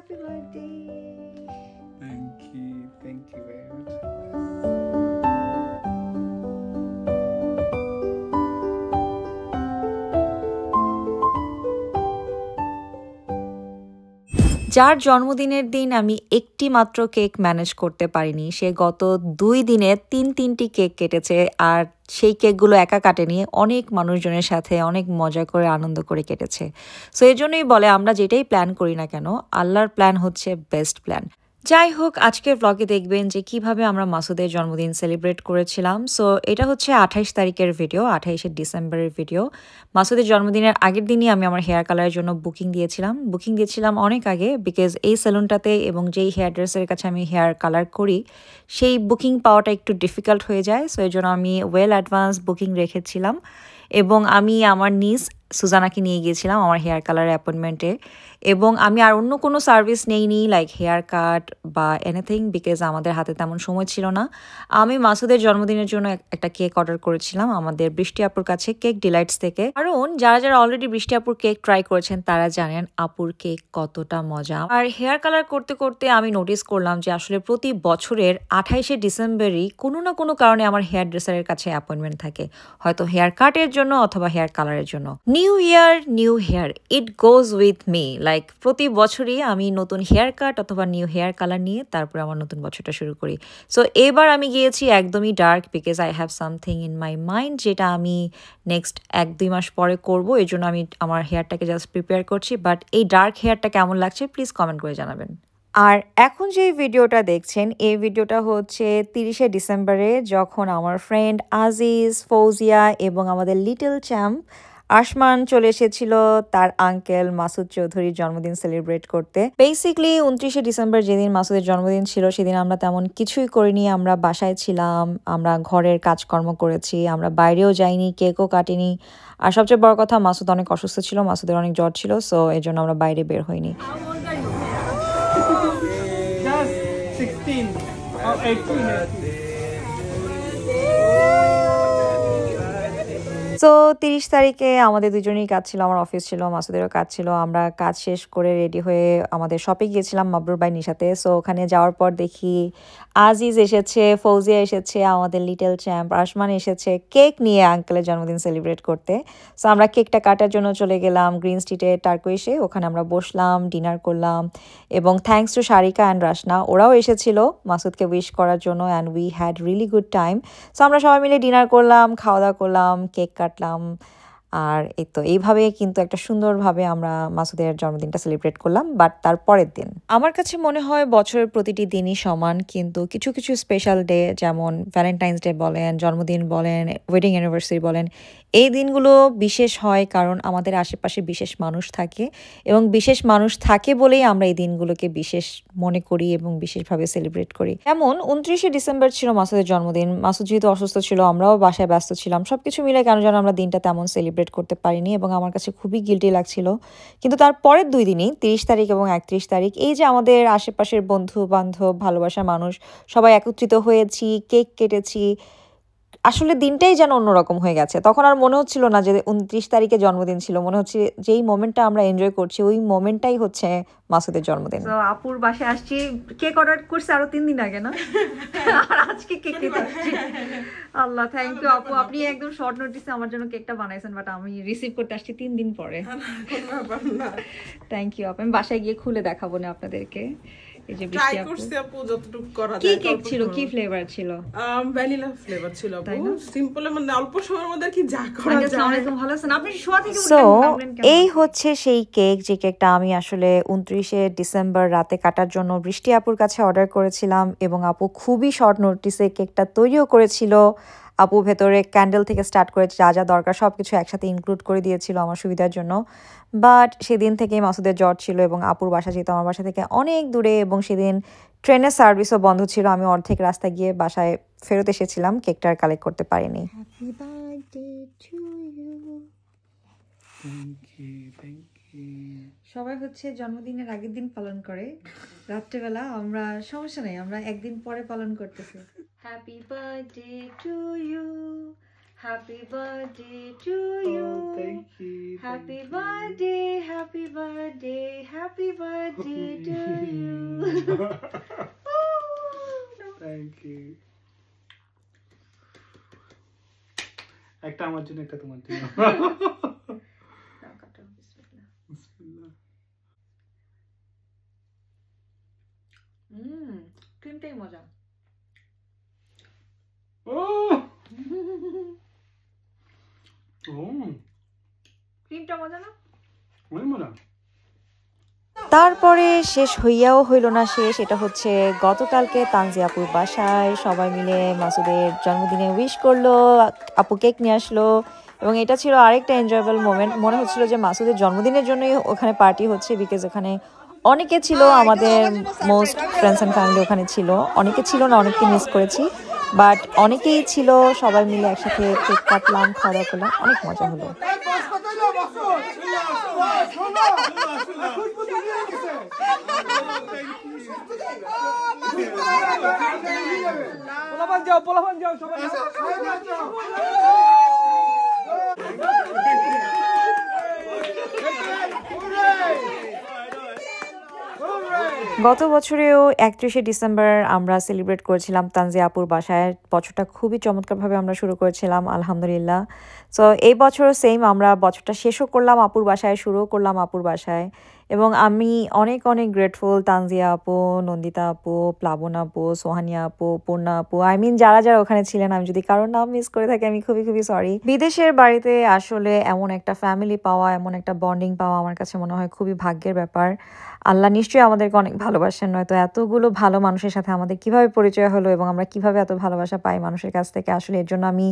Happy birthday. Thank you very much. যার জন্মদিনের দিন আমি একটি মাত্র কেক ম্যানেজ করতে পারিনি, সে গত 2 দিনে তিনটি কেক কেটেছে। আর সেই কেকগুলো একা কাটেনি, অনেক মানুষজনের সাথে অনেক মজা করে আনন্দ করে কেটেছে। সো এই জন্যই বলে আমরা যেটাই প্ল্যান করি না কেন, আল্লাহর প্ল্যান হচ্ছে বেস্ট প্ল্যান। যাই হোক, আজকের ব্লগে দেখবেন যে কিভাবে আমরা মাসুদের জন্মদিন সেলিব্রেট করেছিলাম। সো এটা হচ্ছে 28 তারিখের ভিডিও, 28শে ডিসেম্বরের ভিডিও। মাসুদের জন্মদিনের আগের দিনই আমি আমার হেয়ার কালারের জন্য বুকিং দিয়েছিলাম অনেক আগে, বিকজ এই সেলুনটাতে এবং যেই হেয়ার ড্রেসের কাছে আমি হেয়ার কালার করি সেই বুকিং পাওয়াটা একটু ডিফিকাল্ট হয়ে যায়। সো এই জন্য আমি ওয়েল অ্যাডভান্স বুকিং রেখেছিলাম এবং আমি আমার নিজ সুজানাকে নিয়ে গিয়েছিলাম আমার হেয়ার কালার অ্যাপয়েন্টমেন্টে। এবং আমি আর অন্য কোনো সার্ভিস নেইনি লাইক হেয়ার কাট বা এনিথিং, বিকজ আমাদের হাতে তেমন সময় ছিল না। আমি মাসুদের জন্মদিনের জন্য একটা কেক অর্ডার করেছিলাম আমাদের বৃষ্টি আপুর কাছে, কেক ডিলাইটস থেকে। কারণ যারা অলরেডি বৃষ্টি আপুর কেক ট্রাই করেছেন তারা জানেন আপুর কেক কতটা মজা। আর হেয়ার কালার করতে করতে আমি নোটিস করলাম যে আসলে প্রতি বছরের 28শে ডিসেম্বরই কোনো না কোনো কারণে আমার হেয়ার ড্রেসারের কাছে অ্যাপয়েন্টমেন্ট থাকে, হয়তো হেয়ার কাটের জন্য অথবা হেয়ার কালারের জন্য। New year new hair, it goes with me. Like প্রতি বছরই আমি নতুন হেয়ার কাট অথবা নিউ হেয়ার কালার নিয়ে তারপরে আমার নতুন বছরটা শুরু করি। সো এবার আমি গিয়েছি একদমই dark, because I have something in my mind যেটা আমি নেক্সট 1-2 মাস পরে করবো। এই জন্য আমি আমার হেয়ারটাকে জাস্ট প্রিপেয়ার করছি। বাট এই ডার্ক হেয়ারটা কেমন লাগছে প্লিজ কমেন্ট করে জানাবেন। আর এখন যে ভিডিওটা দেখছেন, এই ভিডিওটা হচ্ছে 30শে ডিসেম্বরে, যখন আমার ফ্রেন্ড আজিজ, ফৌজিয়া এবং আমাদের লিটল চ্যাম্প আসমান চলে এসেছিল তার আঙ্কেল মাসুদ চৌধুরীর জন্মদিন সেলিব্রেট করতে। বেসিকলি 29শে ডিসেম্বর যেদিন মাসুদের জন্মদিন ছিল সেদিন আমরা তেমন কিছুই করিনি, আমরা বাসায় ছিলাম, আমরা ঘরের কাজকর্ম করেছি, আমরা বাইরেও যাইনি, কেকও কাটিনি। আর সবচেয়ে বড় কথা, মাসুদ অনেক অসুস্থ ছিল, মাসুদের অনেক জ্বর ছিল, সো এই জন্য আমরা বাইরে বের হইনি। Just 16 or 18. সো 30 তারিখে আমাদের দুজনেই কাজ ছিল, আমার অফিস ছিল, মাসুদেরও কাজ ছিল। আমরা কাজ শেষ করে রেডি হয়ে আমাদের শপে গিয়েছিলাম মাবরুর ভাই নিশাতে। সো ওখানে যাওয়ার পর দেখি আজিজ এসেছে, ফৌজিয়া এসেছে, আমাদের লিটল চ্যাম্প আসমান এসেছে কেক নিয়ে আঙ্কেলের জন্মদিন সেলিব্রেট করতে। সো আমরা কেকটা কাটার জন্য চলে গেলাম গ্রিন স্ট্রিটে টার্কুইশে, ওখানে আমরা বসলাম, ডিনার করলাম। এবং থ্যাঙ্কস টু সারিকা অ্যান্ড রাশনা, ওরাও এসেছিল মাসুদকে উইশ করার জন্য, and we had really good time. So আমরা সবাই মিলে ডিনার করলাম, খাওয়া দাওয়া করলাম, কেক কাটলাম। আর এই তো এইভাবে কিন্তু একটা সুন্দরভাবে আমরা মাসুদের জন্মদিনটা সেলিব্রেট করলাম। বাট তার পরের দিন আমার কাছে মনে হয় বছরের প্রতিটি দিনই সমান, কিন্তু কিছু কিছু স্পেশাল ডে যেমন ভ্যালেন্টাইন্স ডে বলেন, জন্মদিন বলেন, ওয়েডিং অ্যানিভার্সারি বলেন, এই দিনগুলো বিশেষ হয় কারণ আমাদের আশেপাশে বিশেষ মানুষ থাকে, এবং বিশেষ মানুষ থাকে বলেই আমরা এই দিনগুলোকে বিশেষ মনে করি এবং বিশেষভাবে সেলিব্রেট করি। যেমন 29শে ডিসেম্বর ছিল মাসুদের জন্মদিন। মাসুদ যেহেতু অসুস্থ ছিল, আমরাও বাসায় ব্যস্ত ছিলাম, সবকিছু মিলে কেন যেন আমরা দিনটা তেমন সেলিব্রেট করতে পারিনি এবং আমার কাছে খুবই গিল্টি লাগছিল। কিন্তু তার পরের 2 দিনই 30 তারিখ এবং 31 তারিখ এই যে আমাদের আশেপাশের বন্ধু বান্ধব, ভালোবাসার মানুষ সবাই একত্রিত হয়েছি, কেক কেটেছি, আসলে দিনটাই যেন অন্যরকম হয়ে গেছে। তখন আর মনে হচ্ছিল না যে 29 তারিখে জন্মদিন ছিল, মনে হচ্ছে যেই মোমেন্টটা আমরা এনজয় করছি ওই মোমেন্টটাই হচ্ছে মাসুদের জন্মদিন। তো আপুর বাসায় আসছি, কেক অর্ডার করছে আরো 3 দিন আগে না, আর আজকে কেক খেতে আসছি। আল্লাহ, থ্যাংক ইউ আপু, আপনি একদম শর্ট নোটিসে আমার জন্য কেকটা বানাইছেন, বাট আমি রিসিভ করতে আসছি 3 দিন পরে। থ্যাংক ইউ আপু, আমি বাসায় গিয়ে খুলে দেখাবো না আপনাদেরকে। এই যে ট্রাই করছি আপু যতটুকু করা যায়। কি কেক ছিল, কি ফ্লেভার ছিল? ভ্যানিলা ফ্লেভার ছিল আপু, সিম্পল, মানে অল্প সময়ের মধ্যে কি যা করা যায়। আসসালামু আলাইকুম, ভালো আছেন আপনি? শোয়া থেকে উঠলেন কেন? এই হচ্ছে সেই কেক, যে কেকটা আমি আসলে 29শে ডিসেম্বর রাতে কাটার জন্য বৃষ্টি আপুর কাছে অর্ডার করেছিলাম, এবং আপু খুবই শর্ট নোটিসে কেকটা তৈরিও করেছিল। আপু ভেতরে ক্যান্ডেল থেকে স্টার্ট করে যা যা দরকার সব কিছু একসাথে ইনক্লুড করে দিয়েছিল আমার সুবিধার জন্য। বাট সেদিন থেকেই মাসুদের জ্বর ছিল এবং আপুর বাসা যেহেতু আমার বাসা থেকে অনেক দূরে, এবং সেদিন ট্রেনের সার্ভিসও বন্ধ ছিল, আমি অর্ধেক রাস্তা গিয়ে বাসায় ফেরত এসেছিলাম, কেকটা আর কালেক্ট করতে পারিনি। Happy birthday to you. Thank you. সবাই হচ্ছে জন্মদিনের আগের দিন পালন করে, রাত্রেবেলা আমরা সমস্যা নেই, আমরা একদিন পরে পালন করতেছি। Happy birthday to you, Happy birthday to you. Thank you. Happy birthday, happy birthday, happy birthday to you. Thank you. একটা আমার জন্য একটা তোমার জন্য বিসমিল্লাহ ক্রিমটাই মজা ও ক্রিমটা মজা না অনেক মজা তারপরে শেষ হইয়াও হইল না শেষ এটা হচ্ছে গতকালকে তানজিয়া আপুর বাসায় সবাই মিলে মাসুদের জন্মদিনে উইশ করলো আপু কেক নিয়ে আসলো এবং এটা ছিল আরেকটা এনজয়েবল মোমেন্ট মনে হচ্ছিল যে মাসুদের জন্মদিনের জন্যই ওখানে পার্টি হচ্ছে বিকজ ওখানে অনেকে ছিল আমাদের মোস্ট ফ্রেন্ডস অ্যান্ড ফ্যামিলি ওখানে ছিল অনেকে ছিল না অনেককে মিস করেছি বাট অনেকেই ছিল সবাই মিলে একসাথে কেক কাটলাম খাওয়া দাওয়া করলাম অনেক মজা হলো পোলাপান যাও সবাই গত বছরেও 31শে ডিসেম্বর আমরা সেলিব্রেট করেছিলাম তানজিয়া আপুর বাসায় বছরটা খুবই চমৎকারভাবে আমরা শুরু করেছিলাম আলহামদুলিল্লাহ সো এই বছরও সেম আমরা বছরটা শেষও করলাম আপুর বাসায় শুরুও করলাম আপুর বাসায় এবং আমি অনেক অনেক গ্রেটফুল তানজিয়া আপু নন্দিতা আপু প্লাবন আপু সোহানিয়া আপু পূর্ণা আপু আই মিন যারা যারা ওখানে ছিলেন আমি যদি কারোর নাম মিস করে থাকি আমি খুবই খুবই সরি বিদেশের বাড়িতে আসলে এমন একটা ফ্যামিলি পাওয়া এমন একটা বন্ডিং পাওয়া আমার কাছে মনে হয় খুবই ভাগ্যের ব্যাপার আল্লাহ নিশ্চয়ই আমাদেরকে অনেক ভালোবাসেন নয়তো এতগুলো ভালো মানুষের সাথে আমাদের কিভাবে পরিচয় হলো এবং আমরা কিভাবে এত ভালোবাসা পাই মানুষের কাছ থেকে আসলে এর জন্য আমি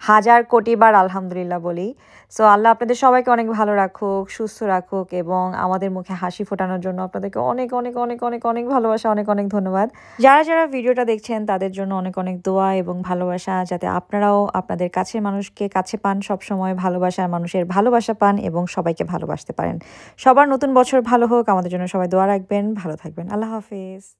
হাজার কোটি বার আলহামদুলিল্লাহ বলি সো আল্লাহ আপনাদের সবাইকে অনেক ভালো রাখুক সুস্থ রাখুক এবং আমাদের মুখে হাসি ফোটানোর জন্য আপনাদেরকে অনেক অনেক অনেক অনেক অনেক ভালোবাসা অনেক অনেক ধন্যবাদ যারা যারা ভিডিওটা দেখছেন তাদের জন্য অনেক অনেক দোয়া এবং ভালোবাসা যাতে আপনারাও আপনাদের কাছের মানুষকে কাছে পান সবসময় ভালোবাসার মানুষের ভালোবাসা পান এবং সবাইকে ভালোবাসতে পারেন সবার নতুন বছর ভালো হোক আমাদের জন্য সবাই দোয়া রাখবেন ভালো থাকবেন আল্লাহ হাফেজ